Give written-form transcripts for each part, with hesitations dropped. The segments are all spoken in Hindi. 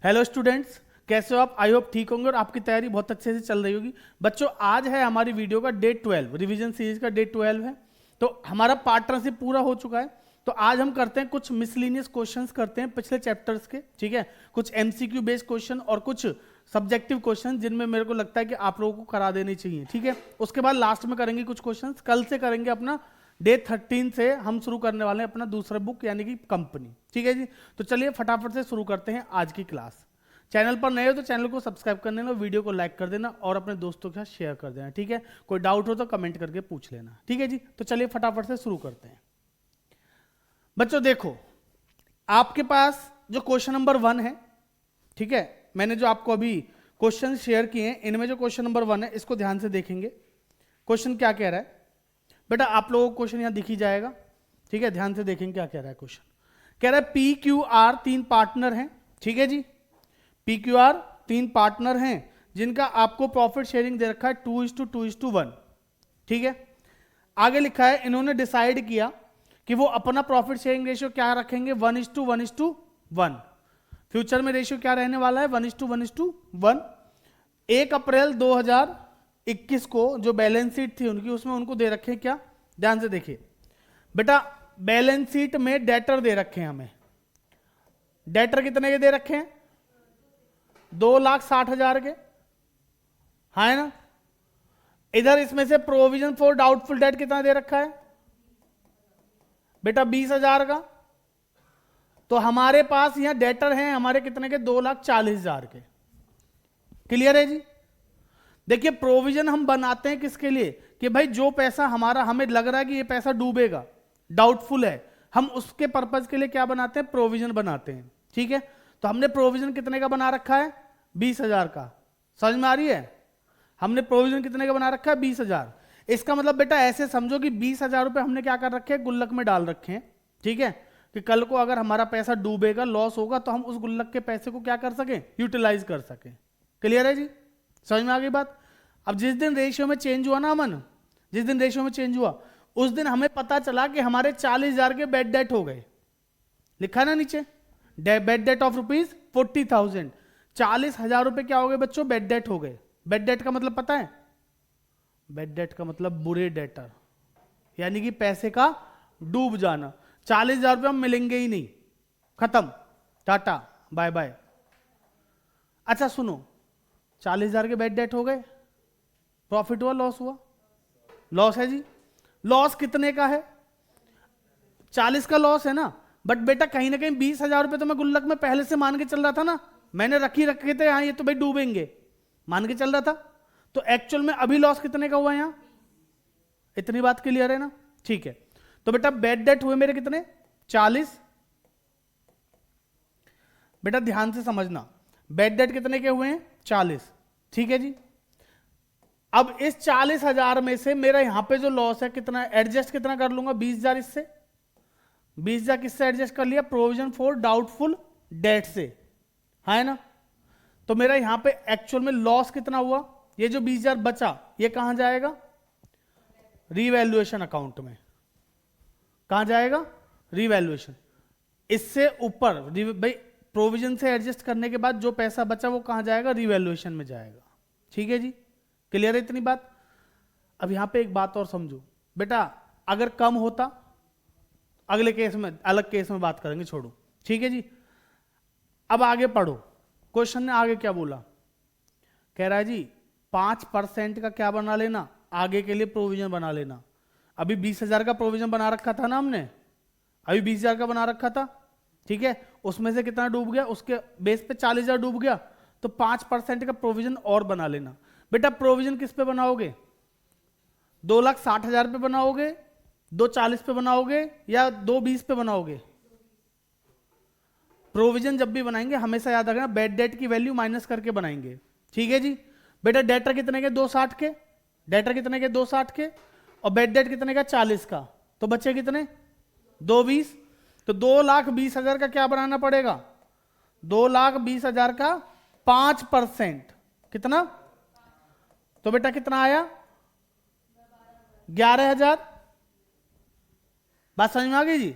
हेलो स्टूडेंट्स, कैसे हो आप? आई होप ठीक होंगे और आपकी तैयारी बहुत अच्छे से चल रही होगी। बच्चों, आज है हमारी वीडियो का डे 12, रिवीजन सीरीज का डे 12 है। तो हमारा पार्टनरशिप पूरा हो चुका है। तो आज हम करते हैं कुछ मिसलिनियस क्वेश्चंस करते हैं पिछले चैप्टर्स के, ठीक है। कुछ एमसीक्यू बेस्ड क्वेश्चन और कुछ सब्जेक्टिव क्वेश्चन जिनमें मेरे को लगता है कि आप लोगों को करा देनी चाहिए, ठीक है। उसके बाद लास्ट में करेंगे कुछ क्वेश्चंस। कल से करेंगे अपना डे 13 से हम शुरू करने वाले हैं अपना दूसरा बुक यानी कि कंपनी, ठीक है जी। तो चलिए फटाफट से शुरू करते हैं आज की क्लास। चैनल पर नए हो तो चैनल को सब्सक्राइब कर देना, वीडियो को लाइक कर देना और अपने दोस्तों के साथ शेयर कर देना, ठीक है। कोई डाउट हो तो कमेंट करके पूछ लेना, ठीक है जी। तो चलिए फटाफट से शुरू करते हैं। बच्चों देखो, आपके पास जो क्वेश्चन नंबर 1 है, ठीक है, मैंने जो आपको अभी क्वेश्चन शेयर किए हैं इनमें जो क्वेश्चन नंबर 1 है इसको ध्यान से देखेंगे। क्वेश्चन क्या कह रहा है बेटा, आप लोगों को क्वेश्चन यहां दिख ही जाएगा, ठीक है। ध्यान से देखेंगे क्या कह रहा है क्वेश्चन। कह रहा है पी क्यू आर 3 पार्टनर हैं, ठीक है जी। पी क्यू आर 3 पार्टनर हैं जिनका आपको प्रॉफिट शेयरिंग दे रखा है 2:2:1, ठीक है। आगे लिखा है इन्होंने डिसाइड किया कि वो अपना प्रॉफिट शेयरिंग रेशियो क्या रखेंगे, 1:1:1। फ्यूचर में रेशियो क्या रहने वाला है, 1:1:1। 1 अप्रैल 2021 को जो बैलेंस शीट थी उनकी, उसमें उनको दे रखे क्या, ध्यान से देखिए बेटा। बैलेंस शीट में डेटर दे रखे हैं हमें। डेटर कितने के दे रखे हैं, 2,60,000 के, है ना। इधर इसमें से प्रोविजन फॉर डाउटफुल डेट कितना दे रखा है बेटा, 20,000 का। तो हमारे पास यहां डेटर हैं हमारे कितने के, 2,40,000 के। क्लियर है जी। देखिए प्रोविजन हम बनाते हैं किसके लिए, कि भाई जो पैसा हमारा हमें लग रहा है कि ये पैसा डूबेगा, डाउटफुल है, हम उसके पर्पज के लिए क्या बनाते हैं, प्रोविजन बनाते हैं, ठीक है। तो हमने प्रोविजन कितने का बना रखा है, 20,000 का। समझ में आ रही है, हमने प्रोविजन कितने का बना रखा है, 20,000। इसका मतलब बेटा ऐसे समझो कि 20,000 रुपए हमने क्या कर रखे हैं, गुल्लक में डाल रखे हैं, ठीक है। कि कल को अगर हमारा पैसा डूबेगा, लॉस होगा, तो हम उस गुल्लक के पैसे को क्या कर सकें, यूटिलाइज कर सकें। क्लियर है जी, समझ में आ गई बात। अब जिस दिन रेशियो में चेंज हुआ ना अमन, जिस दिन रेशियो में चेंज हुआ उस दिन हमें पता चला कि हमारे 40,000 के बेड डेट हो गए। लिखा ना नीचे, बेड डेट ऑफ ₹40,000। 40,000 रुपए क्या हो गए बच्चों, बेड डेट हो गए। बेड डेट का मतलब पता है, बेड डेट का मतलब बुरे डेटर, यानी कि पैसे का डूब जाना। 40,000 रुपए हम मिलेंगे ही नहीं, खत्म, टाटा बाय बाय। अच्छा सुनो, 40,000 के बेड डेट हो गए, प्रॉफिट हुआ लॉस हुआ, लॉस है जी। लॉस कितने का है, 40 का लॉस है ना। बट बेटा कहीं ना कहीं 20,000 रुपए तो मैं गुल्लक में पहले से मान के चल रहा था ना, मैंने रखे थे हाँ, ये तो भाई डूबेंगे मान के चल रहा था। तो एक्चुअल में अभी लॉस कितने का हुआ यहां, इतनी बात क्लियर है ना, ठीक है। तो बेटा बेड डेट हुए मेरे कितने, 40। बेटा ध्यान से समझना, बेड डेट कितने के हुए हैं, 40, ठीक है जी। अब इस 40,000 में से मेरा यहां पे जो लॉस है कितना, एडजस्ट कितना कर लूंगा, 20,000 इससे, 20,000 किससे एडजस्ट कर लिया, प्रोविजन फॉर डाउटफुल डेट से, है ना। तो मेरा यहां पे एक्चुअल में लॉस कितना हुआ, ये जो 20,000 बचा ये कहां जाएगा, रीवैल्यूएशन अकाउंट में। कहां जाएगा, रीवैल्यूएशन। इससे ऊपर भाई प्रोविजन से एडजस्ट करने के बाद जो पैसा बचा वो कहां जाएगा, रीवैल्यूएशन में जाएगा, ठीक है जी। क्लियर है इतनी बात। अब यहां पे एक बात और समझो बेटा, अगर कम होता, अगले केस में अलग केस में बात करेंगे, छोड़ो, ठीक है जी। अब आगे पढ़ो, क्वेश्चन ने आगे क्या बोला, कह रहा है जी 5% का क्या बना लेना, आगे के लिए प्रोविजन बना लेना। अभी 20,000 का प्रोविजन बना रखा था ना हमने, अभी 20,000 का बना रखा था, ठीक है। उसमें से कितना डूब गया, उसके बेस पे 40,000 डूब गया, तो 5% का प्रोविजन और बना लेना। बेटा प्रोविजन किस पे बनाओगे, 2,60,000 पे बनाओगे, 2,40 पे बनाओगे या 2,20 पे बनाओगे। प्रोविजन जब भी बनाएंगे हमेशा याद रखना बेड डेट की वैल्यू माइनस करके बनाएंगे, ठीक है जी। बेटा डेटर कितने के, 2,60 के, डेटर कितने के, 2,60 के, और बेड डेट कितने का, 40 का, तो बचे कितने, 2,20। तो 2,20,000 का क्या बनाना पड़ेगा, 2,20,000 का 5%, कितना, तो बेटा कितना आया, 11,000। बात समझ में आ गई जी।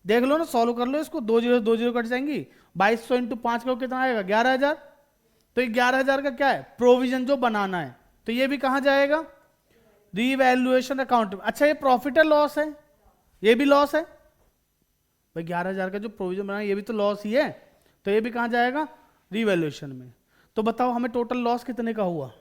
देख लो ना, सॉल्व कर लो इसको, 2 0 2 0 कट जाएंगी 2200 इंटू 5 का कितना आएगा 11,000। तो ये 11,000 का क्या है प्रोविजन जो बनाना है, तो ये भी कहां जाएगा रीवैल्यूएशन अकाउंट में। अच्छा ये प्रॉफिट है लॉस है, ये भी लॉस है भाई, 11,000 का जो प्रोविजन बनाया ये भी तो लॉस ही है, तो ये भी कहां जाएगा रीवैल्यूएशन में। तो बताओ हमें टोटल लॉस कितने का हुआ,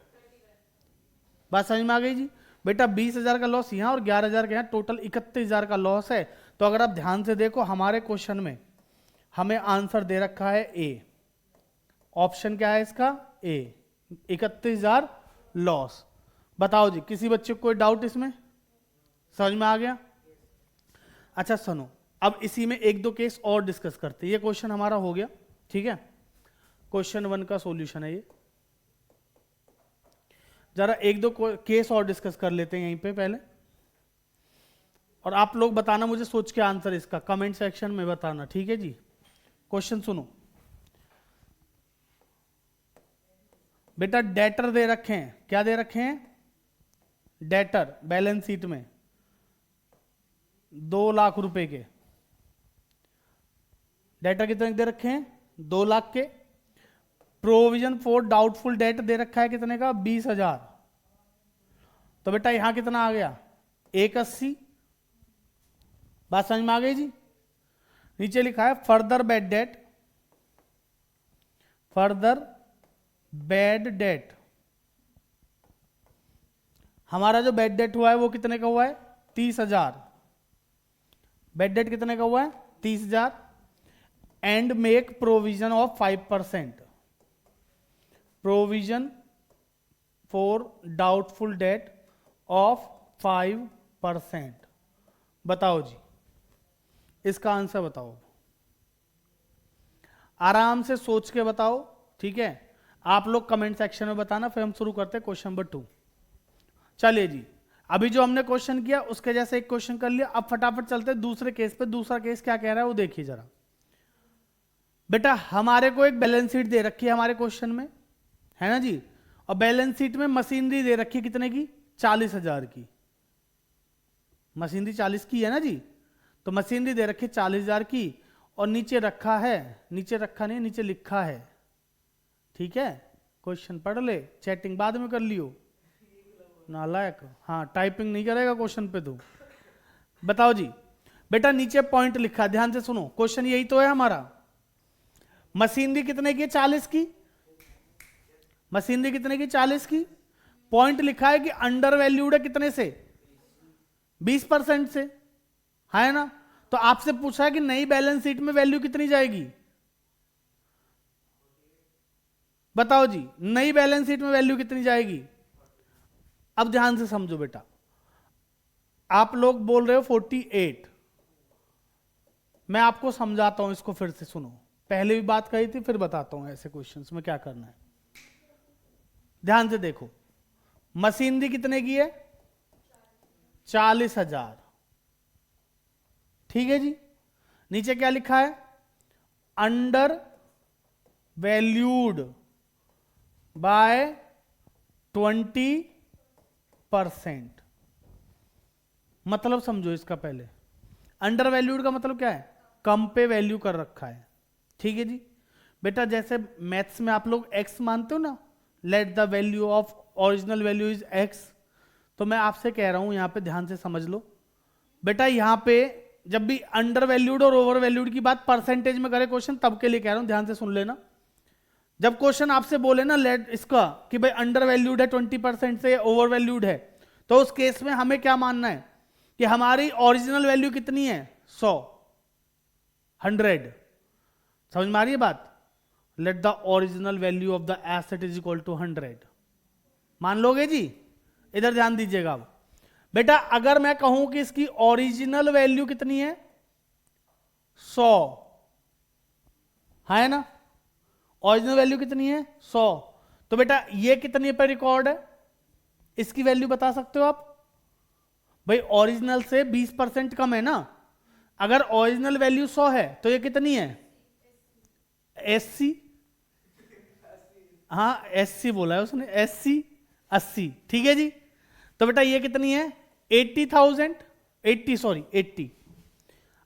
बात समझ में आ गई जी। बेटा 20,000 का लॉस यहाँ और 11,000 का यहाँ, टोटल 31,000 का लॉस है। तो अगर आप ध्यान से देखो हमारे क्वेश्चन में हमें आंसर दे रखा है ए, ऑप्शन क्या है इसका ए, 31,000 लॉस। बताओ जी किसी बच्चे को कोई डाउट इसमें, समझ में आ गया। अच्छा सुनो, अब इसी में एक दो केस और डिस्कस करते हैं। ये क्वेश्चन हमारा हो गया, ठीक है, क्वेश्चन 1 का सॉल्यूशन है ये। जरा एक दो केस और डिस्कस कर लेते हैं यहीं पे पहले, और आप लोग बताना मुझे सोच के आंसर इसका कमेंट सेक्शन में बताना, ठीक है जी। क्वेश्चन सुनो बेटा, डेटर दे रखे हैं, क्या दे रखे हैं डेटर बैलेंस शीट में 2 लाख रुपए के, डेटर कितने दे रखे हैं 2 लाख के। प्रोविजन फॉर डाउटफुल डेट दे रखा है कितने का 20,000। तो बेटा यहां कितना आ गया 180, बात समझ में आ गई जी। नीचे लिखा है further bad debt, further bad debt, हमारा जो बैड डेट हुआ है वो कितने का हुआ है 30,000, बैड डेट कितने का हुआ है 30,000। And make provision of 5%, provision for doubtful debt of 5%। बताओ जी इसका आंसर बताओ, आराम से सोच के बताओ, ठीक है। आप लोग कमेंट सेक्शन में बताना, फिर हम शुरू करते हैं क्वेश्चन नंबर 2। चलिए जी, अभी जो हमने क्वेश्चन किया उसके जैसे एक क्वेश्चन कर लिया, अब फटाफट चलते हैं दूसरे केस पे। दूसरा केस क्या कह रहा है वो देखिए जरा। बेटा हमारे को एक बैलेंस शीट दे रखी है हमारे क्वेश्चन में, है ना जी, और बैलेंस शीट में मशीनरी दे रखी है कितने की 40,000 की, मशीनरी 40 की है ना जी। तो मशीनरी दे रखी है 40,000 की, और नीचे रखा है, नीचे रखा नहीं नीचे लिखा है, ठीक है। क्वेश्चन पढ़ ले, चैटिंग बाद में कर लियो नालायक, हाँ टाइपिंग नहीं करेगा क्वेश्चन पे तो। बताओ जी बेटा नीचे पॉइंट लिखा, ध्यान से सुनो, क्वेश्चन यही तो है हमारा। मशीनरी कितने की 40 की, मशीनरी कितने की 40 की, पॉइंट लिखा है कि अंडर वैल्यूड है कितने से 20% से, है ना। तो आपसे पूछा है कि नई बैलेंस शीट में वैल्यू कितनी जाएगी, बताओ जी नई बैलेंस शीट में वैल्यू कितनी जाएगी। अब ध्यान से समझो बेटा, आप लोग बोल रहे हो 48, मैं आपको समझाता हूं इसको, फिर से सुनो, पहले भी बात कही थी फिर बताता हूं ऐसे क्वेश्चंस में क्या करना है। ध्यान से देखो, मशीनरी कितने की है 40,000, ठीक है जी। नीचे क्या लिखा है अंडर वैल्यूड बाय 20%। मतलब समझो इसका, पहले अंडर वैल्यूड का मतलब क्या है कम पे वैल्यू कर रखा है, ठीक है जी। बेटा जैसे मैथ्स में आप लोग x मानते हो ना, let the value of original value is x, तो मैं आपसे कह रहा हूं यहां पे ध्यान से समझ लो बेटा, यहां पे जब भी अंडर वैल्यूड और ओवर वैल्यूड की बात परसेंटेज में करे क्वेश्चन, तब के लिए कह रहा हूं, ध्यान से सुन लेना। जब क्वेश्चन आपसे बोले ना लेट इसका कि भाई अंडर वैल्यूड है 20% से ओवर वैल्यूड है, तो उस केस में हमें क्या मानना है कि हमारी ओरिजिनल वैल्यू कितनी है 100, 100, समझ में आ रही है बात। Let the original value of the asset is equal to 100, मान लोगे जी। इधर ध्यान दीजिएगा अब बेटा, अगर मैं कहूं कि इसकी ओरिजिनल वैल्यू कितनी है 100, है ना, ओरिजिनल वैल्यू कितनी है 100, तो बेटा ये कितनी पे रिकॉर्ड है, इसकी वैल्यू बता सकते हो आप भाई, ओरिजिनल से 20% कम है ना। अगर ओरिजिनल वैल्यू 100 है तो ये कितनी है 80, हाँ 80 बोला है उसने, 80, ठीक है जी। तो बेटा ये कितनी है 80,000, 80।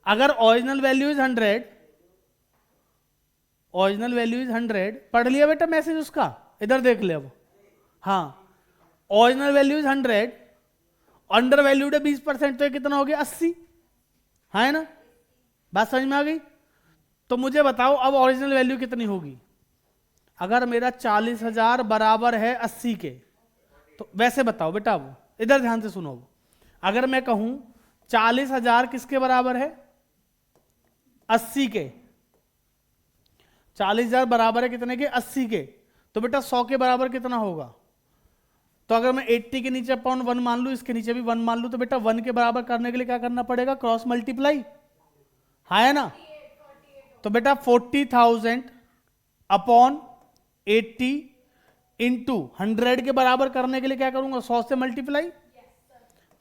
अगर original value is 100 original value is 100, पढ़ लिया बेटा मैसेज उसका, इधर देख ले अब। हाँ, original value is 100, under valued है 20%, तो ये कितना हो गया 80, है ना? बात समझ में आ गई? तो मुझे बताओ अब ओरिजिनल वैल्यू कितनी होगी? अगर मेरा 40,000 बराबर है 80 के, तो वैसे बताओ बेटा, अब इधर ध्यान से सुनो। अगर मैं कहूं 40,000 किसके बराबर है? 80 के। 40,000 बराबर है कितने के? 80 के। तो बेटा 100 के बराबर कितना होगा? तो अगर मैं 80 के नीचे अपॉन 1 मान लूं, इसके नीचे भी 1 मान लूं, तो बेटा 1 के बराबर करने के लिए क्या करना पड़ेगा? क्रॉस मल्टीप्लाई, है ना? तो बेटा 40,000 अपॉन 80 इंटू 100 के बराबर करने के लिए क्या करूंगा? 100 से मल्टीप्लाई।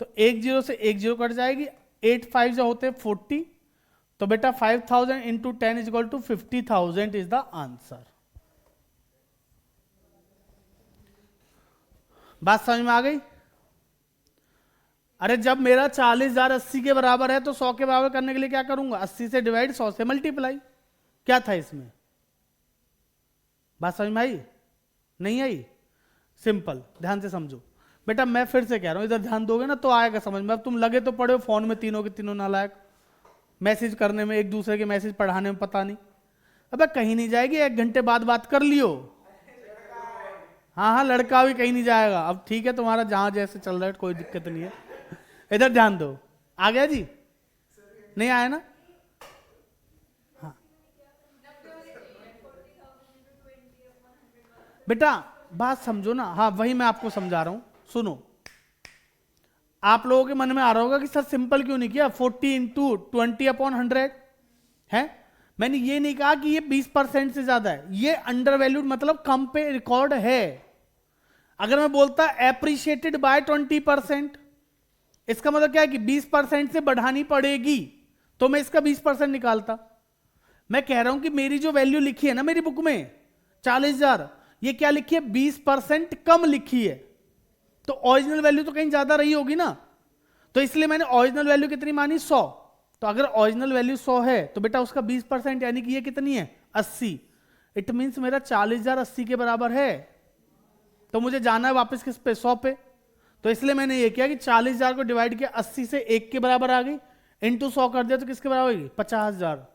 तो 1 0 से 1 0 कट जाएगी, 8 5 जो होते 40, तो बेटा 5,000 into 10 is equal to 50,000 is the answer. बात समझ में आ गई? अरे जब मेरा 40,000 80 के बराबर है तो 100 के बराबर करने के लिए क्या करूंगा? 80 से डिवाइड, 100 से मल्टीप्लाई। क्या था इसमें? बात समझ में आई? नहीं आई? सिंपल, ध्यान से समझो बेटा। मैं फिर से कह रहा हूं, इधर ध्यान दोगे ना तो आएगा समझ में। अब तुम लगे तो पढ़े हो फोन में, तीनों के तीनों नालायक, मैसेज करने में, एक दूसरे के मैसेज पढ़ाने में पता नहीं। अबे कहीं नहीं जाएगी, 1 घंटे बाद बात कर लियो। हाँ हाँ, लड़का भी कहीं नहीं जाएगा। अब ठीक है, तुम्हारा जहां जैसे चल रहा है, कोई दिक्कत नहीं है। इधर ध्यान दो। आ गया जी? नहीं आया ना? हाँ बेटा बात समझो ना। हाँ वही मैं आपको समझा रहा हूं, सुनो। आप लोगों के मन में आ रहा होगा कि सर सिंपल क्यों नहीं किया? 40 इंटू 20 अपॉन 100 है। मैंने ये नहीं कहा कि ये 20% से ज्यादा है, ये अंडर वैल्यूड मतलब कम पे रिकॉर्ड है। अगर मैं बोलता एप्रिशिएटेड बाय 20%, इसका मतलब क्या है कि 20% से बढ़ानी पड़ेगी, तो मैं इसका 20% निकालता। मैं कह रहा हूं कि मेरी जो वैल्यू लिखी है ना मेरी बुक में 40,000, ये क्या लिखी है? 20% कम लिखी है। तो ओरिजिनल वैल्यू तो कहीं ज्यादा रही होगी ना, तो इसलिए मैंने ओरिजिनल वैल्यू कितनी मानी? 100। तो अगर ओरिजिनल वैल्यू 100 है तो बेटा उसका 20% यानी कि ये कितनी है? 80। इट मींस मेरा 40,000 80 के बराबर है, तो मुझे जाना है वापस किस पे? 100 पे। तो इसलिए मैंने ये किया कि 40,000 को डिवाइड किया, 80 से 1 के बराबर आ गई, इंटू 100 कर दिया तो किसके बराबर होगी? 50,000।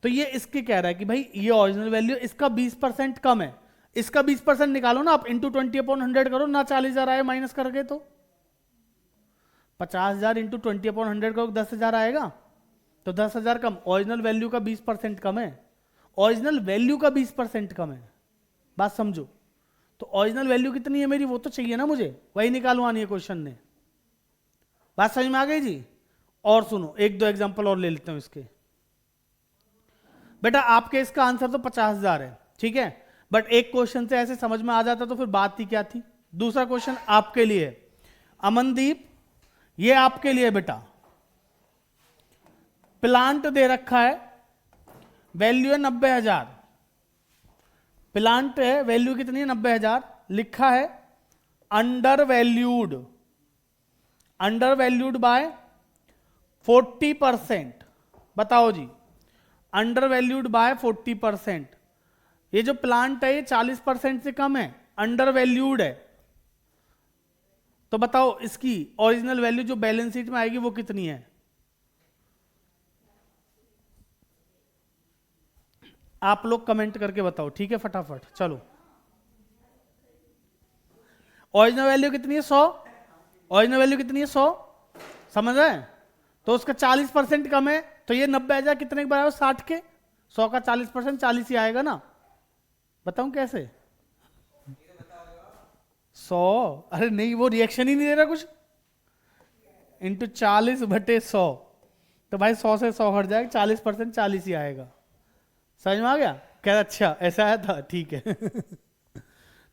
तो ये इसके कह रहा है कि भाई ये ओरिजिनल वैल्यू, इसका 20% कम है, इसका 20% निकालो ना आप, इंटू 20 अपॉन 100 करो ना, 40,000 आए माइनस करके, तो 50,000 इंटू 20 अपॉन 100 करो 10,000 आएगा। तो 10,000 कम, ओरिजिनल वैल्यू का 20% कम है, ओरिजिनल वैल्यू का 20% कम है। बात समझो। तो ओरिजिनल वैल्यू कितनी है मेरी, वो तो चाहिए ना मुझे, वही निकालवानी है क्वेश्चन ने। बात समझ में आ गई जी? और सुनो, 1-2 एग्जांपल और ले लेते हूं इसके। बेटा आपके इसका आंसर तो 50,000 है, ठीक है, बट एक क्वेश्चन से ऐसे समझ में आ जाता तो फिर बात ही क्या थी। दूसरा क्वेश्चन आपके लिए, अमनदीप ये आपके लिए बेटा, प्लांट दे रखा है, वैल्यू है 90,000। प्लांट है, वैल्यू कितनी है? 90,000। लिखा है under valued, under valued bye 40%। बताओ जी, अंडर वैल्यूड बाय 40%। ये जो प्लांट है ये 40% से कम है, अंडर वैल्यूड है। तो बताओ इसकी ओरिजिनल वैल्यू जो बैलेंस शीट में आएगी वो कितनी है? आप लोग कमेंट करके बताओ, ठीक है, फटाफट चलो। ओरिजिनल वैल्यू कितनी है? 100। ओरिजिनल वैल्यू कितनी है? 100। समझ रहे हैं? तो उसका 40% कम है, तो ये 90,000 कितने के बराबर? 60 के। 100 का 40% 40 ही आएगा ना। बताऊं कैसे? 100, अरे नहीं वो रिएक्शन ही नहीं दे रहा कुछ, इंटू 40/100। तो भाई 100 से 100 हट जाएगा, 40% 40 ही आएगा। समझ में आ गया? कह रहा अच्छा ऐसा आया था, ठीक है।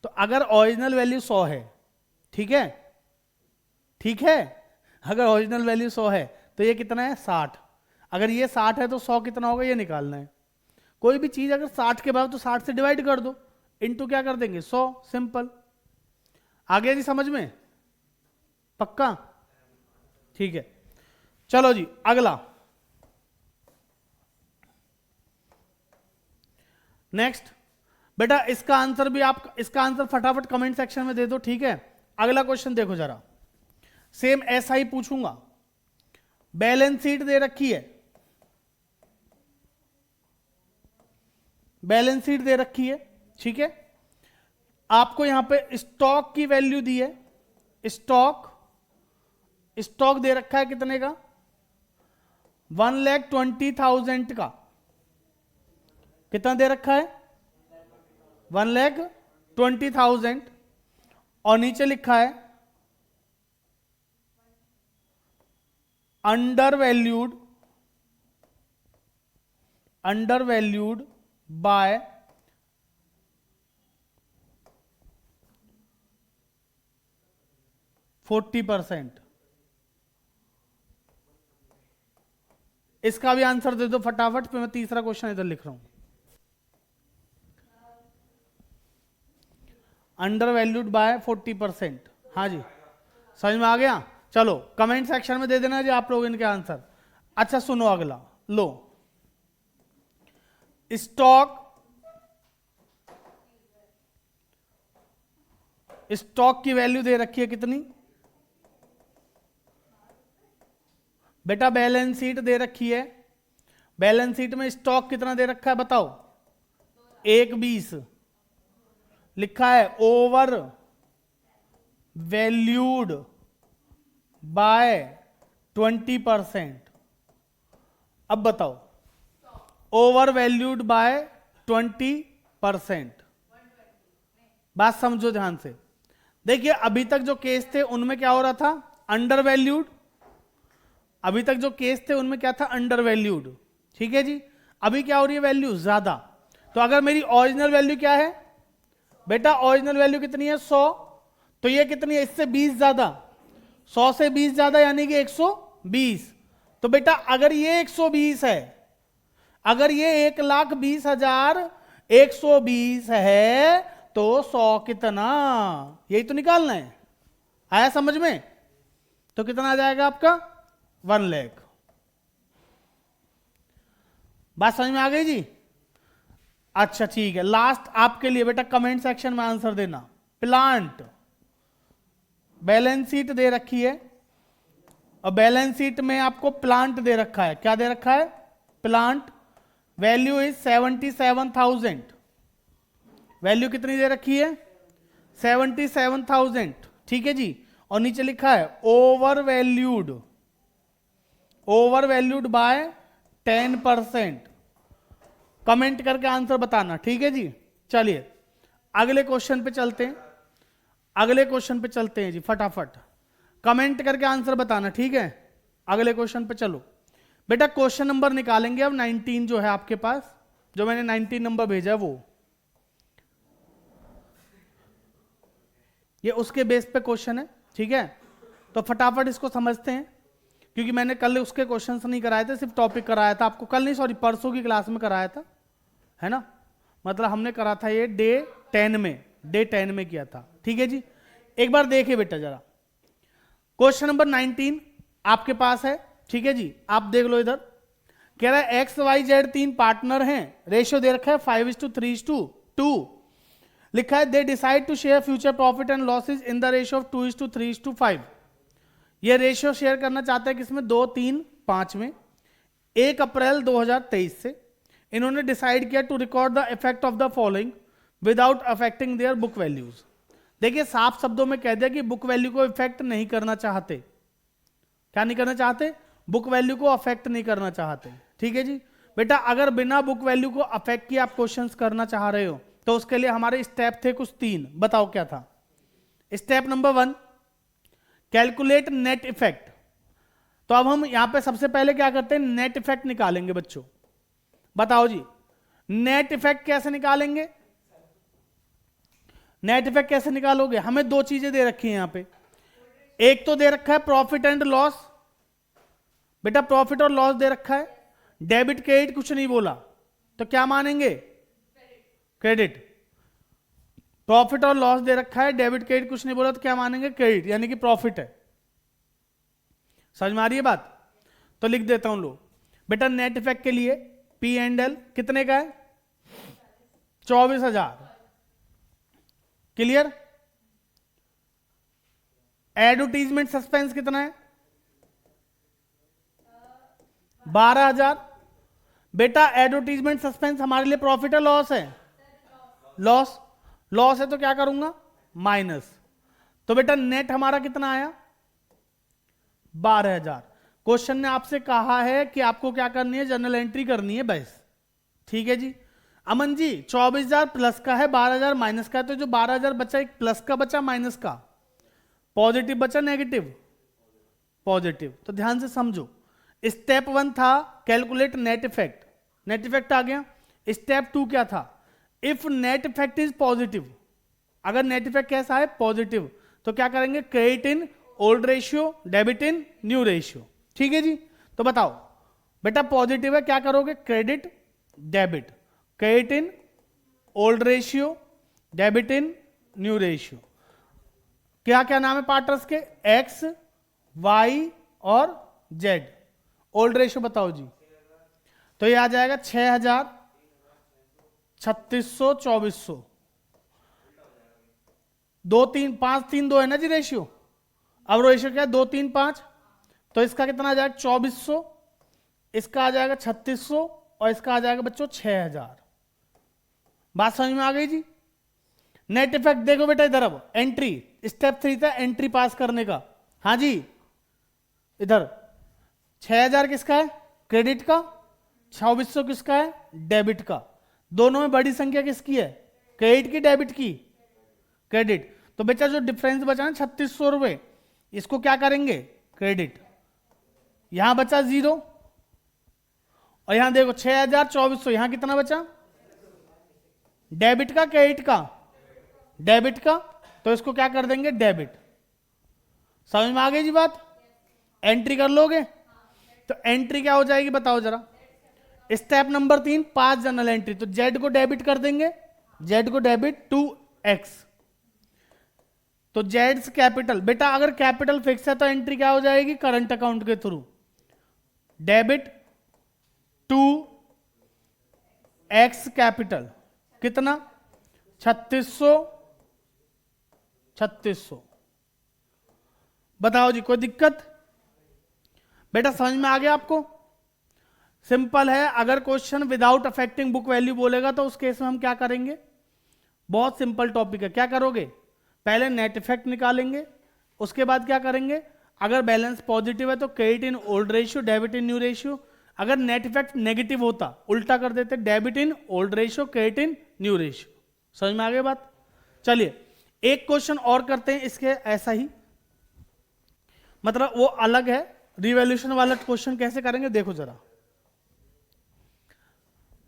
तो अगर ओरिजिनल वैल्यू 100 है, ठीक है, ठीक है, अगर ओरिजिनल वैल्यू 100 है तो ये कितना है? 60। अगर ये 60 है तो 100 कितना होगा ये निकालना है। कोई भी चीज अगर 60 के बराबर तो 60 से डिवाइड कर दो, इंटू क्या कर देंगे? 100। सिंपल। आ गया जी समझ में? पक्का? ठीक है, चलो जी अगला। नेक्स्ट बेटा इसका आंसर भी आप, इसका आंसर फटाफट कमेंट सेक्शन में दे दो, ठीक है। अगला क्वेश्चन देखो जरा, सेम ऐसा ही पूछूंगा। बैलेंस शीट दे रखी है, बैलेंस शीट दे रखी है, ठीक है। आपको यहां पे स्टॉक की वैल्यू दी है, स्टॉक दे रखा है कितने का, 1,20,000 का। कितना दे रखा है, 1,20,000। और नीचे लिखा है अंडर वैल्यूड बाय 40%। इसका भी आंसर दे दो फटाफट, फिर मैं तीसरा क्वेश्चन इधर लिख रहा हूं। अंडर वैल्यूड बाय 40%, हाँ जी समझ में आ गया। चलो कमेंट सेक्शन में दे देना जी आप लोग इनके आंसर। अच्छा सुनो अगला, लो स्टॉक की वैल्यू दे रखी है कितनी बेटा, बैलेंस शीट दे रखी है, बैलेंस शीट में स्टॉक कितना दे रखा है बताओ, 1,20 लिखा है, ओवर वैल्यूड बाय 20%। अब बताओ ओवर वैल्यूड बाय 20%, बात समझो ध्यान से। देखिए अभी तक जो केस थे उनमें क्या हो रहा था, अंडर वैल्यूड। अभी तक जो केस थे उनमें क्या था, अंडर वैल्यूड, ठीक है जी। अभी क्या हो रही है, वैल्यू ज्यादा। तो अगर मेरी ओरिजिनल वैल्यू क्या है बेटा, ओरिजिनल वैल्यू कितनी है 100, तो ये कितनी है, इससे 20 ज्यादा, 100 से 20 ज्यादा यानी कि 120। तो बेटा अगर ये 120 है, अगर ये 1,20,120 है तो 100 कितना, यही तो निकालना है। आया समझ में? तो कितना आ जाएगा आपका, 1 लाख। बात समझ में आ गई जी? अच्छा ठीक है, लास्ट आपके लिए बेटा कमेंट सेक्शन में आंसर देना। प्लांट बैलेंस शीट दे रखी है, और बैलेंस शीट में आपको प्लांट दे रखा है। क्या दे रखा है, प्लांट। Value is 77,000। वैल्यू कितनी दे रखी है, 77,000, ठीक है जी। और नीचे लिखा है ओवर वैल्यूड बाय 10%। कमेंट करके आंसर बताना, ठीक है जी। चलिए अगले क्वेश्चन पे चलते हैं, अगले क्वेश्चन पे चलते हैं जी फटाफट। कमेंट करके आंसर बताना, ठीक है। अगले क्वेश्चन पे चलो बेटा। क्वेश्चन नंबर निकालेंगे अब 19 जो है आपके पास, जो मैंने 19 नंबर भेजा वो, ये उसके बेस पे क्वेश्चन है, ठीक है। तो फटाफट इसको समझते हैं, क्योंकि मैंने कल उसके क्वेश्चंस नहीं कराए थे, सिर्फ टॉपिक कराया था आपको। कल नहीं सॉरी, परसों की क्लास में कराया था, है ना। मतलब हमने करा था ये डे 10 में किया था, ठीक है जी। एक बार देखिए बेटा जरा, क्वेश्चन नंबर 19 आपके पास है, ठीक है जी। आप देख लो इधर, कह रहा है XYZ 3 पार्टनर हैं, रेशियो दे रखा है 5:3:2। लिखा है दे decide to share future profit and losses in the ratio of 2:3:5। ये रेशियो शेयर करना चाहता है किसमें, 2, 3, 5 में। 1 अप्रैल 2023 से इन्होंने डिसाइड किया to record the effect of the following without affecting their book values. देखिए साफ शब्दों में कह दिया कि बुक वैल्यू को इफेक्ट नहीं करना चाहते। क्या नहीं करना चाहते, बुक वैल्यू को अफेक्ट नहीं करना चाहते, ठीक है जी। बेटा अगर बिना बुक वैल्यू को अफेक्ट किए आप क्वेश्चंस करना चाह रहे हो, तो उसके लिए हमारे स्टेप थे कुछ 3। बताओ क्या था। Step number 1, calculate net effect. तो अब हम यहां पे सबसे पहले क्या करते हैं, नेट इफेक्ट निकालेंगे बच्चों। बताओ जी नेट इफेक्ट कैसे निकालेंगे, नेट इफेक्ट कैसे निकालोगे। हमें 2 चीजें दे रखी हैं यहां पे। एक तो दे रखा है प्रॉफिट एंड लॉस, बेटा प्रॉफिट और लॉस दे रखा है। डेबिट क्रेडिट कुछ नहीं बोला, तो क्या मानेंगे, क्रेडिट। प्रॉफिट और लॉस दे रखा है, डेबिट क्रेडिट कुछ नहीं बोला, तो क्या मानेंगे, क्रेडिट, यानी कि प्रॉफिट है। समझ में आ रही है बात? तो लिख देता हूं लो बेटा, नेट इफेक्ट के लिए P&L कितने का है, 24,000। क्लियर? एडवर्टीजमेंट सस्पेंस कितना है? 12,000। बेटा एडवर्टीजमेंट सस्पेंस हमारे लिए प्रॉफिट है लॉस है? लॉस। लॉस है तो क्या करूंगा? माइनस। तो बेटा नेट हमारा कितना आया? 12,000। क्वेश्चन ने आपसे कहा है कि आपको क्या करनी है? जर्नल एंट्री करनी है बस। ठीक है जी। अमन जी 24,000 प्लस का है, 12,000 माइनस का है, तो जो 12,000 बचा एक प्लस का बचा माइनस का, पॉजिटिव बचा नेगेटिव? पॉजिटिव। तो ध्यान से समझो, स्टेप 1 था calculate net effect, net effect आ गया। स्टेप 2 क्या था? If net effect is positive, अगर नेट इफेक्ट कैसा है? पॉजिटिव, तो क्या करेंगे? Credit in old ratio, debit in new ratio. ठीक है जी। तो बताओ बेटा पॉजिटिव है, क्या करोगे? Credit debit, credit in old ratio, debit in new ratio. क्या क्या नाम है पार्टनर्स के? एक्स, वाई और जेड। ओल्ड रेशियो बताओ जी। तो ये आ जाएगा 6,000, 3600, 2400, 2 3 5 3 2 है ना जी रेशियो। अब रेशियो क्या है? 2 3 5। तो इसका कितना आ जाएगा? 2400, इसका आ जाएगा 3600 और इसका आ जाएगा बच्चों 6,000। बात समझ में आ गई जी? नेट इफेक्ट देखो बेटा इधर। अब एंट्री, स्टेप 3 था एंट्री पास करने का। हाँ जी, इधर 6,000 किसका है? क्रेडिट का। 2400 किसका है? डेबिट का। दोनों में बड़ी संख्या किसकी है? क्रेडिट की, डेबिट की? क्रेडिट। तो बेटा जो डिफरेंस बचा ना 3600 रुपए, इसको क्या करेंगे? क्रेडिट। यहां बचा 0 और यहां देखो 6,000, 2400, यहां कितना बचा? डेबिट का, क्रेडिट का? डेबिट का। तो इसको क्या कर देंगे? डेबिट। समझ में आ गई जी बात? एंट्री कर लोगे? तो एंट्री क्या हो जाएगी बताओ जरा। स्टेप नंबर 3 पांच जर्नल एंट्री। तो जेड को डेबिट कर देंगे, जेड को डेबिट टू एक्स। तो जेड्स कैपिटल, बेटा अगर कैपिटल फिक्स है तो एंट्री क्या हो जाएगी? करंट अकाउंट के through debit to x capital. कितना? 3600, 3600। बताओ जी कोई दिक्कत? बेटा समझ में आ गया आपको? सिंपल है। अगर question without affecting book value बोलेगा तो उस केस में हम क्या करेंगे? बहुत सिंपल टॉपिक है। क्या करोगे? पहले नेट इफेक्ट निकालेंगे, उसके बाद क्या करेंगे? अगर बैलेंस पॉजिटिव है तो credit in old ratio, debit in new ratio. अगर नेट इफेक्ट नेगेटिव होता उल्टा कर देते, debit in old ratio, credit in new ratio. समझ में आ गई बात? चलिए एक क्वेश्चन और करते हैं इसके ऐसा ही, मतलब वो अलग है। रिवैल्यूएशन वाला क्वेश्चन कैसे करेंगे देखो जरा।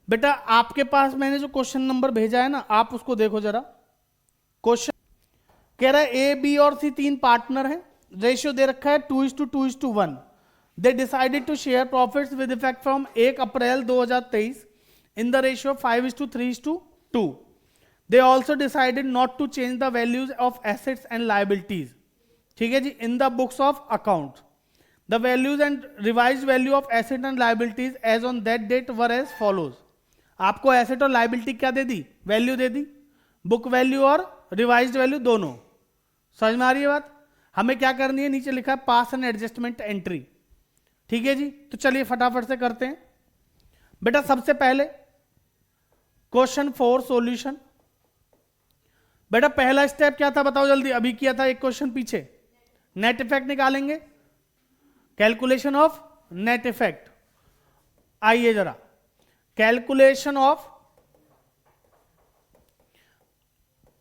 बेटा आपके पास मैंने जो क्वेश्चन नंबर भेजा है ना, आप उसको देखो जरा। क्वेश्चन कह रहा है ए बी और सी 3 पार्टनर हैं, रेशियो दे रखा है 2:2:1। They decided to share profits with effect from 1 April 2023 in the ratio 5:3:2। They also decided not to change the values of assets and liabilities, ठीक है जी, in the books of account. The values and revise value of asset and liabilities as on that date were as follows. आपको एसेट और लाइबिलिटी क्या दे दी? वैल्यू दे दी, बुक वैल्यू और रिवाइज्ड वैल्यू दोनों। समझ में आ रही है बात? हमें क्या करनी है? नीचे लिखा है पास एंड एडजस्टमेंट एंट्री। ठीक है जी। तो चलिए फटाफट से करते हैं। बेटा सबसे पहले क्वेश्चन 4 सॉल्यूशन। बेटा पहला स्टेप क्या था बताओ जल्दी, अभी किया था एक क्वेश्चन पीछे। नेट इफेक्ट निकालेंगे, कैलकुलेशन ऑफ नेट इफेक्ट। आइए जरा, कैलकुलेशन ऑफ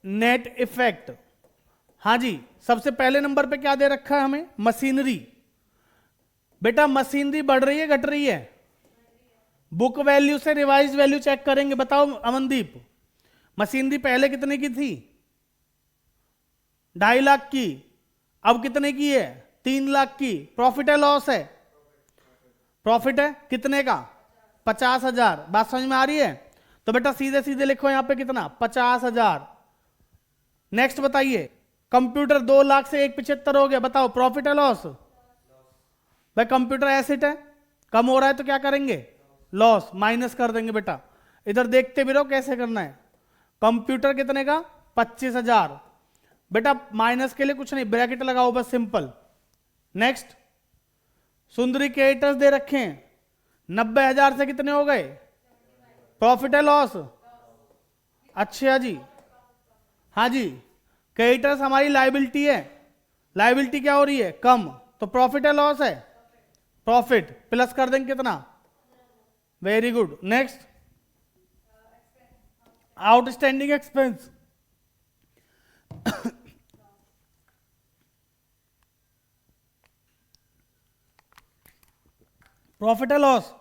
नेट इफेक्ट। हाँ जी, सबसे पहले नंबर पे क्या दे रखा है हमें? मशीनरी। बेटा मशीनरी बढ़ रही है घट रही है? बुक वैल्यू से रिवाइज वैल्यू चेक करेंगे। बताओ अमनदीप, मशीनरी पहले कितने की थी? 2.5 लाख की, अब कितने की है? 3 लाख की। प्रॉफिट है लॉस है? प्रॉफिट है। कितने का? 50,000। बात समझ में आ रही है? तो बेटा सीधे सीधे लिखो यहां पे कितना? 50,000। नेक्स्ट बताइए, कंप्यूटर 2 लाख से 1.75 हो गया, बताओ प्रॉफिट है लॉस? भाई कंप्यूटर एसेट है, कम हो रहा है तो क्या करेंगे? लॉस, माइनस कर देंगे। बेटा इधर देखते भी रहो कैसे करना है। कंप्यूटर कितने का 25,000। बेटा माइनस के लिए कुछ नहीं, ब्रैकेट लगाओ बस, simple. Next, Sundari creators they रखे हैं, 90,000 से कितने हो गए, प्रॉफिट है लॉस, अच्छा जी, हाँ जी, क्रेडिटर्स हमारी लायबिलिटी है, लायबिलिटी क्या हो रही है, कम, तो प्रॉफिट है लॉस है, प्रॉफिट, प्लस कर देंगे कितना, very good. Next, outstanding expense, profit है लॉस,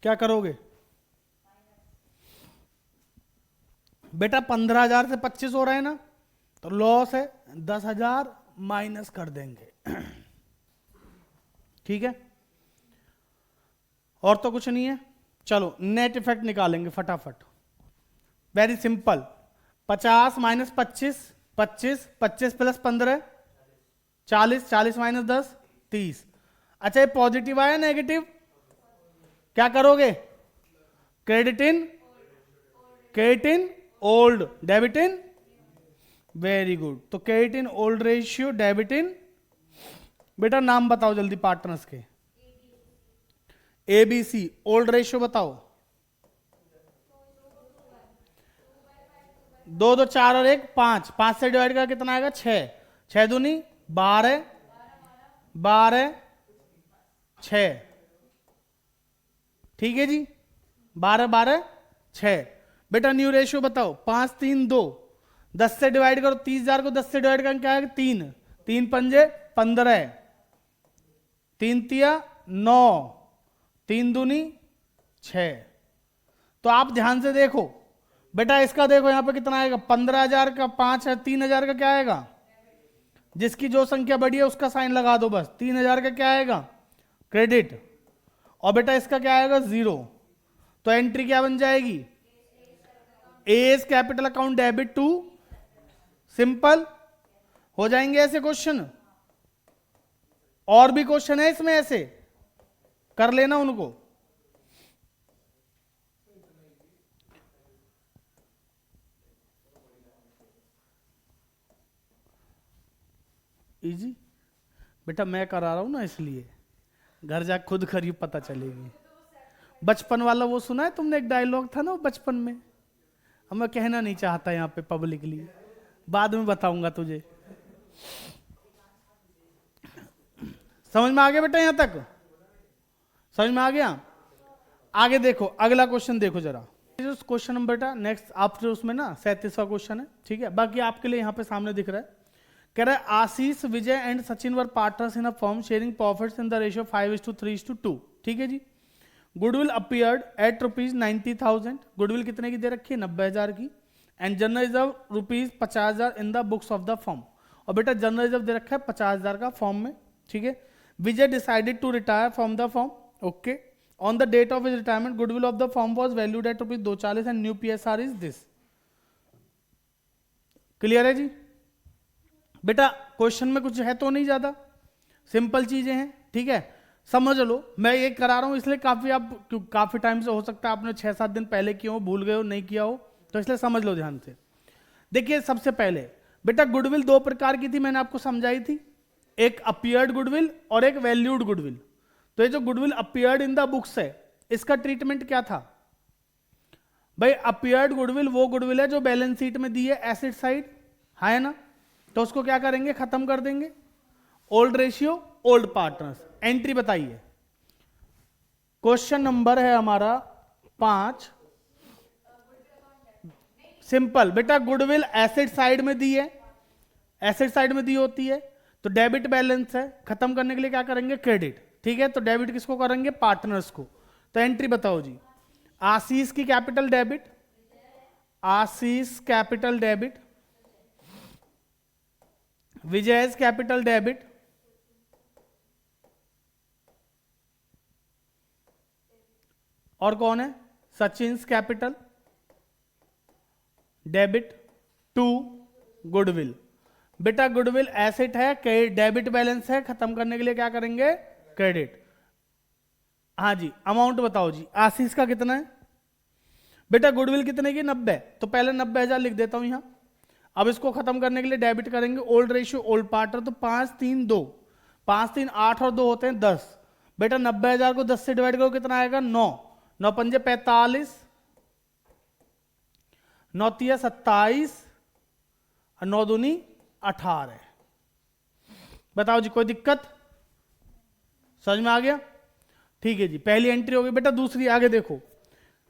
क्या करोगे बेटा, 15,000 से 25 हो रहा है ना, तो लॉस है 10,000 माइनस कर देंगे। ठीक है, और तो कुछ नहीं है। चलो नेट इफेक्ट निकालेंगे फटाफट, very simple. 50 minus 25, 25, 25 plus 15 40, 40 minus 10 30। अच्छा ये पॉजिटिव आया नेगेटिव, क्या करोगे, credit in old, debit in, very good. तो credit in old ratio, debit in, बेटा नाम बताओ जल्दी पार्टनर्स के, ABC, ओल्ड रेशियो बताओ, 2 2 4 और 1 5, 5 से डिवाइड कर कितना आएगा 6, 6 दूनी 12, 12 6, ठीक है जी, 12 12 6। बेटा न्यू रेशियो बताओ, 5 3 2, 10 से डिवाइड करो, 30,000 को 10 से डिवाइड करके क्या आएगा 3, 3 पंजे 15, 3 तिया 9, 3 दूनी 6। तो आप ध्यान से देखो बेटा, इसका देखो यहां पे कितना आएगा, 15,000 का 5 है, 3,000 का क्या आएगा, जिसकी जो संख्या बड़ी है उसका साइन लगा दो बस, 3,000 का क्या आएगा क्रेडिट, और बेटा इसका क्या आएगा 0। तो एंट्री क्या बन जाएगी, as capital account debit to, simple हो जाएंगे ऐसे क्वेश्चन। और भी क्वेश्चन है इसमें, ऐसे कर लेना उनको। इजी बेटा, मैं करा रहा हूं ना इसलिए, घर जा खुद करिए पता चलेगी। बचपन वाला वो सुना है तुमने, एक डायलॉग था ना वो बचपन में, अब मैं कहना नहीं चाहता यहाँ पे पब्लिकली, बाद में बताऊंगा तुझे। समझ में आ गया बेटा, यहां तक समझ में आ गया। आगे देखो, अगला क्वेश्चन देखो जरा, क्वेश्चन नंबर बेटा नेक्स्ट, आफ्टर उसमें ना 37वां क्वेश्चन है, ठीक है, बाकी आपके लिए यहाँ पे सामने दिख रहा है। कह रहा है Ashish, Vijay and Sachin were partners in a firm sharing profits in the ratio 5:3:2, ठीक है जी। गुडविल अपीयर्ड एट ₹90,000, गुडविल कितने की दे रखी है 90,000 की, and general reserve ₹50,000 in the books of the firm, और बेटा जनरल रिजर्व दे रखा है 50,000 का फॉर्म में, ठीक है। Vijay decided to retire from the firm, okay, on the date of his retirement goodwill of the firm was valued at ₹240 and new PSR is this. Clear है जी बेटा, क्वेश्चन में कुछ है तो नहीं ज्यादा, सिंपल चीजें हैं, ठीक है, समझ लो। मैं ये करा रहा हूं इसलिए काफी टाइम से हो सकता है आपने 6-7 दिन पहले किया हो, भूल गए हो, नहीं किया हो, तो इसलिए समझ लो ध्यान से। देखिए सबसे पहले बेटा गुडविल 2 प्रकार की थी, मैंने आपको समझाई थी, एक अपीयर्ड गुडविल और एक वैल्यूड गुडविल। तो ये जो goodwill appeared in the books है, इसका ट्रीटमेंट क्या था भाई, अपीयर्ड गुडविल वो गुडविल है जो बैलेंस शीट में दी है एसेट साइड, है ना, तो उसको क्या करेंगे, खत्म कर देंगे। Old ratio, old partners, entry बताइए। क्वेश्चन नंबर है हमारा 5, सिंपल बेटा, गुडविल एसेट साइड में दी है, एसेट साइड में दी होती है, तो डेबिट बैलेंस है, खत्म करने के लिए क्या करेंगे क्रेडिट, ठीक है। तो डेबिट किसको करेंगे, पार्टनर्स को। तो एंट्री बताओ जी, आशीष की capital debit, Ashish capital debit, Vijay's capital debit, और कौन है, Sachin's capital debit to goodwill. बेटा गुडविल एसेट है, डेबिट बैलेंस है, खत्म करने के लिए क्या करेंगे क्रेडिट। हाँ जी, अमाउंट बताओ जी, आशीष का कितना है, बेटा गुडविल कितने की 90, तो पहले 90,000 लिख देता हूं यहां। अब इसको खत्म करने के लिए डेबिट करेंगे, ओल्ड रेशियो ओल्ड पार्टनर, तो 5 3 2, 5 3 8 और 2 होते हैं 10। बेटा 90,000 को 10 से डिवाइड करो कितना आएगा 9, 9 पंजे 45, 9 तिया 27 और 9 दूनी 18। बताओ जी कोई दिक्कत, समझ में आ गया? ठीक है जी, पहली एंट्री हो गई। बेटा दूसरी आगे देखो,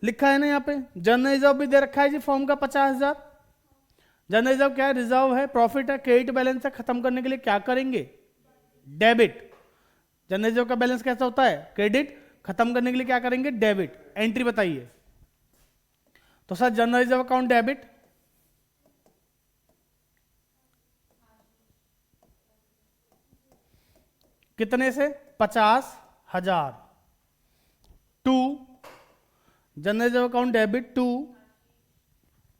लिखा है ना यहाँ पे जनरल रिजर्व भी दे रखा है जी फॉर्म का 50,000। जनरल रिजर्व क्या है? रिजर्व है, प्रॉफिट है, क्रेडिट बैलेंस है। खत्म करने के लिए क्या करेंगे? डेबिट। जनरल रिजर्व का बैलेंस कैसा होता है? क्रेडिट। खत्म करने के लिए क्या करेंगे? डेबिट। एंट्री बताइए। तो sir general reserve account debit, कितने से? 50,000। To general reserve account debit to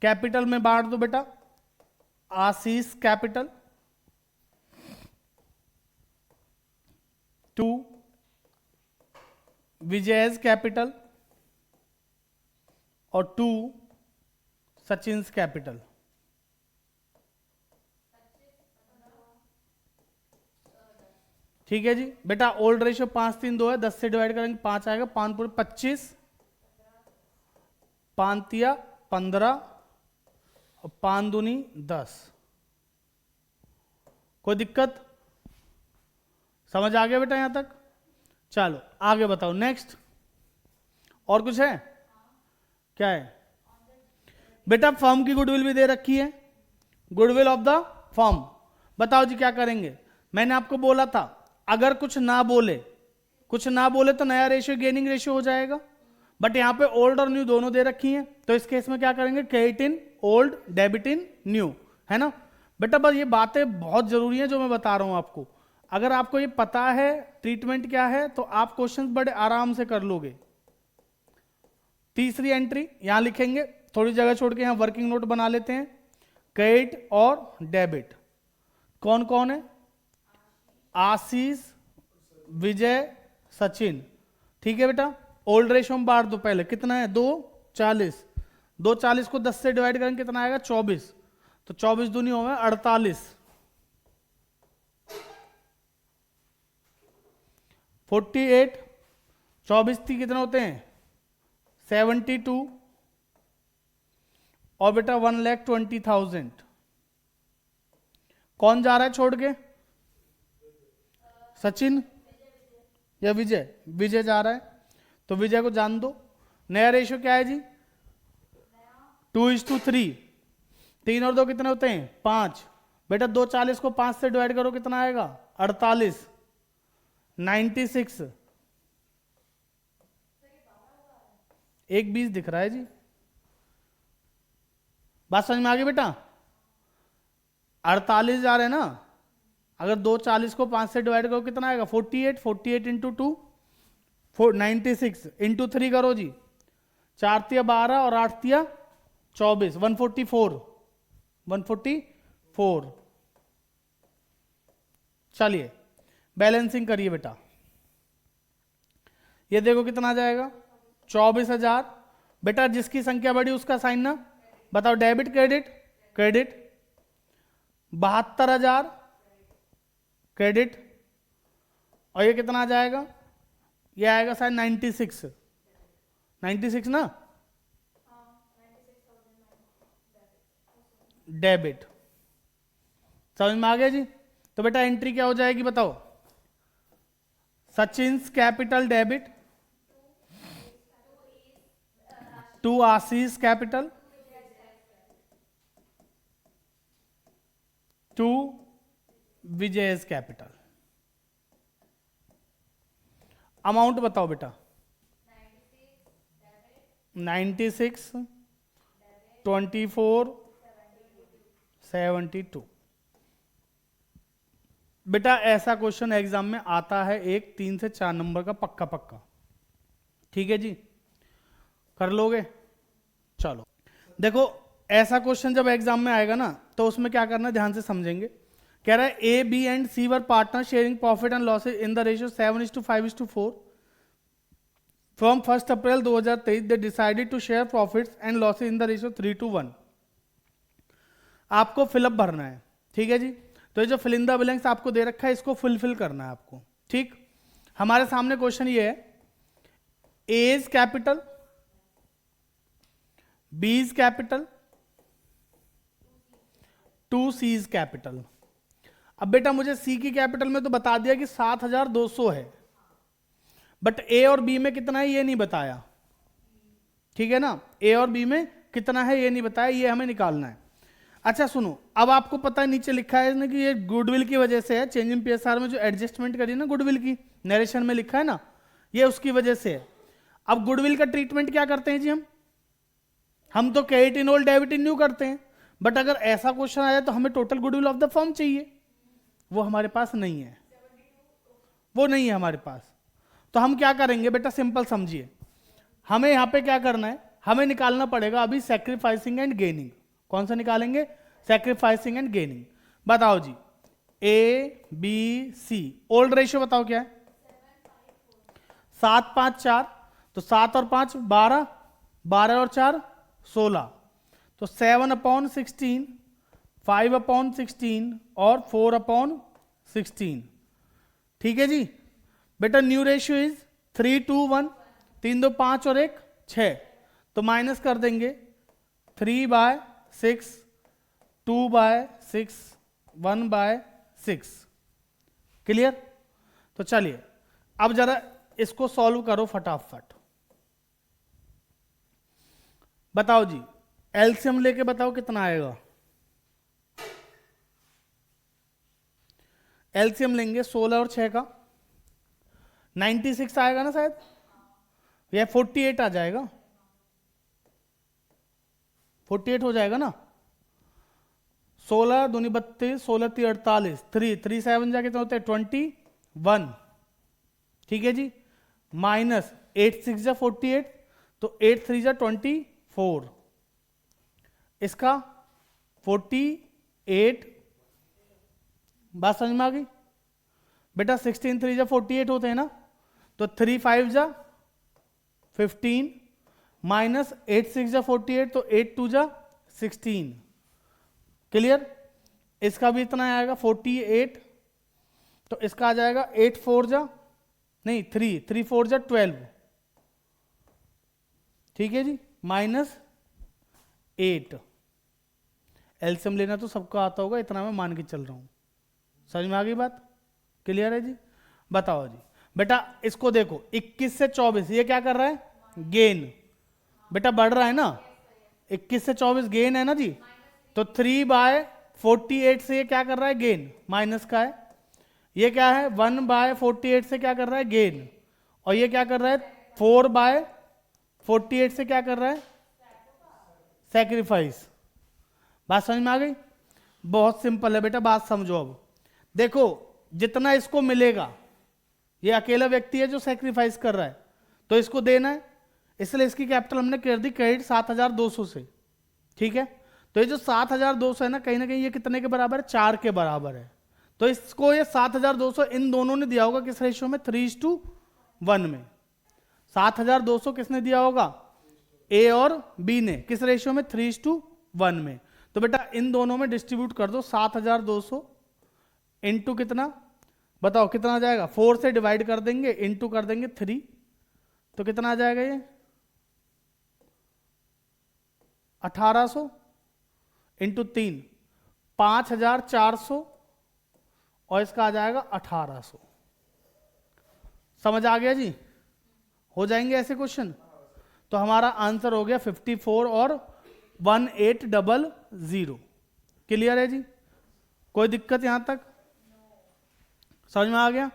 capital में बांट दो बेटा, Ashish capital, to Vijay's capital और टू सचिन्स कैपिटल। ठीक है जी। बेटा ओल्ड रेशियो 5 3 2 है, 10 से डिवाइड करेंगे 5 आएगा, 5 पूरे 25, 5 तिया 15 और 5 दूनी 10। कोई दिक्कत, समझ आ गया बेटा यहां तक? चलो आगे बताओ नेक्स्ट। और कुछ है? क्या है बेटा? फर्म की गुडविल भी दे रखी है, गुडविल ऑफ द फर्म। बताओ जी क्या करेंगे? मैंने आपको बोला था अगर कुछ ना बोले तो नया रेशियो गेनिंग रेशियो हो जाएगा, बट यहां पे ओल्ड और न्यू दोनों दे रखी हैं, तो इस केस में क्या करेंगे? Credit in old, debit in new, है ना बेटा? बस ये बातें बहुत जरूरी है जो मैं बता रहा हूं आपको। अगर आपको ये पता है ट्रीटमेंट क्या है तो आप क्वेश्चन बड़े आराम से कर लोगे। तीसरी एंट्री यहां लिखेंगे, थोड़ी जगह छोड़ के यहां वर्किंग नोट बना लेते हैं। क्रेडिट और डेबिट कौन कौन है? आशीष, विजय, सचिन। ठीक है बेटा, ओल्ड रेशियो में बांट दो पहले, कितना है? 2 40, 2 40 को 10 से डिवाइड करेंगे कितना आएगा? 24, तो 24 दूनी हो गए 48, 48, 24 थी कितने होते हैं? 72 और बेटा 1,20,000। कौन जा रहा है छोड़ के? सचिन या विजय? विजय जा रहा है, तो विजय को जान दो। नया रेशियो क्या है जी? 2:3। 3 और 2 कितने होते हैं? 5। बेटा 2 40 को 5 से डिवाइड करो कितना आएगा? 48, 96। एक 20 दिख रहा है जी। बात समझ में आ गई बेटा? 48 जा रहे हैं ना, अगर 2 40 को 5 से डिवाइड करो कितना आएगा? 48, 48 इंटू 2 96 इंटू 3 करो जी, 4 तिया 12 और 8 तिया 24, 144, 144। चलिए बैलेंसिंग करिए बेटा, ये देखो कितना आ जाएगा? 24,000। बेटा जिसकी संख्या बड़ी उसका साइन ना, बताओ डेबिट क्रेडिट? क्रेडिट। 72,000 क्रेडिट, और ये कितना आ जाएगा? ये आएगा शायद 96, 96 ना, डेबिट। समझ में आ गया जी? तो बेटा एंट्री क्या हो जाएगी बताओ? Sachin's capital debit, to Ashish capital, to Vijay's capital. Amount बताओ बेटा? 96, 24, 72। बेटा ऐसा क्वेश्चन एग्जाम में आता है एक 3 से 4 नंबर का पक्का पक्का। ठीक है जी, कर लोगे? चलो देखो, ऐसा क्वेश्चन जब एग्जाम में आएगा ना तो उसमें क्या करना है, ध्यान से समझेंगे। कह रहा है A B and C were partner sharing profit and losses in the ratio 7:5:4। From 1 April 2023 they decided to share profits and losses in the ratio 3:1। आपको फिलअप भरना है, ठीक है जी। तो ये जो फिल इन द ब्लैंक्स आपको दे रखा है इसको फुलफिल करना है आपको, ठीक। हमारे सामने क्वेश्चन ये है, A is capital, B is capital, 2C is capital. अब बेटा मुझे सी की कैपिटल में तो बता दिया कि 7200 है, बट ए और बी में कितना है ये नहीं बताया, ठीक है ना। ए और बी में कितना है ये नहीं बताया, ये हमें निकालना है। अच्छा सुनो, अब आपको पता है नीचे लिखा है इसने कि ये गुडविल की वजह से है, चेंज इन पीएसआर में जो एडजस्टमेंट करी ना गुडविल की, नरेशन में लिखा है ना, ये उसकी वजह से है। अब गुडविल का ट्रीटमेंट क्या करते हैं जी हम तो credit in old debit in new करते हैं, बट अगर ऐसा क्वेश्चन आया तो हमें total goodwill of the firm चाहिए, वो हमारे पास नहीं है, वो नहीं है हमारे पास। तो हम क्या करेंगे बेटा, सिंपल समझिए, हमें यहां पे क्या करना है, हमें निकालना पड़ेगा अभी सैक्रिफाइसिंग एंड गेनिंग। कौन सा निकालेंगे, सैक्रिफाइसिंग एंड गेनिंग। बताओ जी, A B C, old ratio बताओ क्या है, 7 5 4, तो 7 और 5 12, 12 और 4 16, तो 7/16, 5/16 और 4/16, ठीक है जी। बेटा न्यू रेशियो इज 3:1, 3 2 5 और 1 6, तो माइनस कर देंगे 3/6, 2/6, 1/6। क्लियर। तो चलिए अब जरा इसको सॉल्व करो फटाफट। बताओ जी, एलसीएम लेके बताओ कितना आएगा। एलसीएम लेंगे 16 और 6 का, 96 आएगा ना शायद, या 48 आ जाएगा, 48 हो जाएगा ना। 16 दूनी 32, 16 3 48, 3 7 जा कितने होते हैं 21, ठीक है जी। माइनस 8 6 जा 48, तो 8 3 जा 24, इसका 48, बात समझ में आ गई बेटा। 16 3 जा 48 होते हैं ना, तो 3 5 जा 15, माइनस 8 6 जा 48, तो 8 2 जा 16। क्लियर। इसका भी इतना आएगा 48, तो इसका आ जाएगा 8 4 जा नहीं 3 4 जा 12, ठीक है जी, माइनस 8। एलसीएम लेना तो सबको आता होगा, इतना मैं मान के चल रहा हूं। समझ में आ गई बात, क्लियर है जी। बताओ जी बेटा, इसको देखो 21 से 24, ये क्या कर रहा है, गेन बेटा बढ़ रहा है ना, 21 से 24 गेन है ना जी, तो 3/48 से ये क्या कर रहा है, गेन माइनस का है। ये क्या है, 1/48 से क्या कर रहा है, गेन, और ये क्या कर रहा है 4/48 से क्या कर रहा है, सैक्रिफाइस। बात समझ में आ गई, बहुत सिंपल है बेटा, बात समझो। अब देखो जितना इसको मिलेगा, ये अकेला व्यक्ति है जो सैक्रिफाइस कर रहा है, तो इसको देना है, इसलिए इसकी कैपिटल हमने कर दी क्रेडिट 7200 से, ठीक है। तो ये जो 7200 है ना कहीं ये कितने के बराबर है, 4 के बराबर है। तो इसको ये 7200 इन दोनों ने दिया होगा किस रेशियो में, 3:1 में। 7200 किसने दिया होगा, ए और बी ने, किस रेशियो में, 3:1 में। तो बेटा इन दोनों में डिस्ट्रीब्यूट कर दो, 7200 इंटू कितना बताओ, कितना आ जाएगा, 4 से डिवाइड कर देंगे, इंटू कर देंगे 3, तो कितना आ जाएगा ये 1800 इंटू 3, 5400, और इसका आ जाएगा 1800। समझ आ गया जी, हो जाएंगे ऐसे क्वेश्चन। तो हमारा आंसर हो गया 54 और 1800। क्लियर है जी, कोई दिक्कत यहां तक, समझ में आ गया।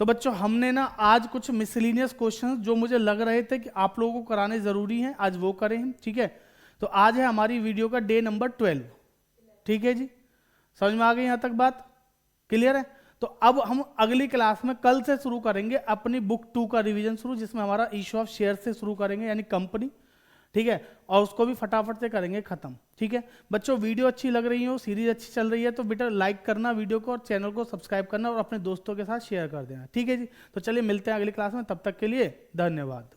तो बच्चों हमने ना आज कुछ मिसलिनियस क्वेश्चंस जो मुझे लग रहे थे कि आप लोगों को कराने जरूरी हैं, आज वो करें हम, ठीक है। तो आज है हमारी वीडियो का डे नंबर 12, ठीक है जी। समझ में आ गई यहां तक बात, क्लियर है। तो अब हम अगली क्लास में कल से शुरू करेंगे अपनी बुक 2 का रिवीजन शुरू, जिसमें हमारा इशू ऑफ शेयर से शुरू करेंगे, यानी कंपनी, ठीक है। और उसको भी फटाफट से करेंगे खत्म, ठीक है। बच्चों वीडियो अच्छी लग रही हो, सीरीज अच्छी चल रही है, तो बेटा लाइक करना वीडियो को, और चैनल को सब्सक्राइब करना, और अपने दोस्तों के साथ शेयर कर देना, ठीक है जी। तो चलिए मिलते हैं अगली क्लास में, तब तक के लिए धन्यवाद।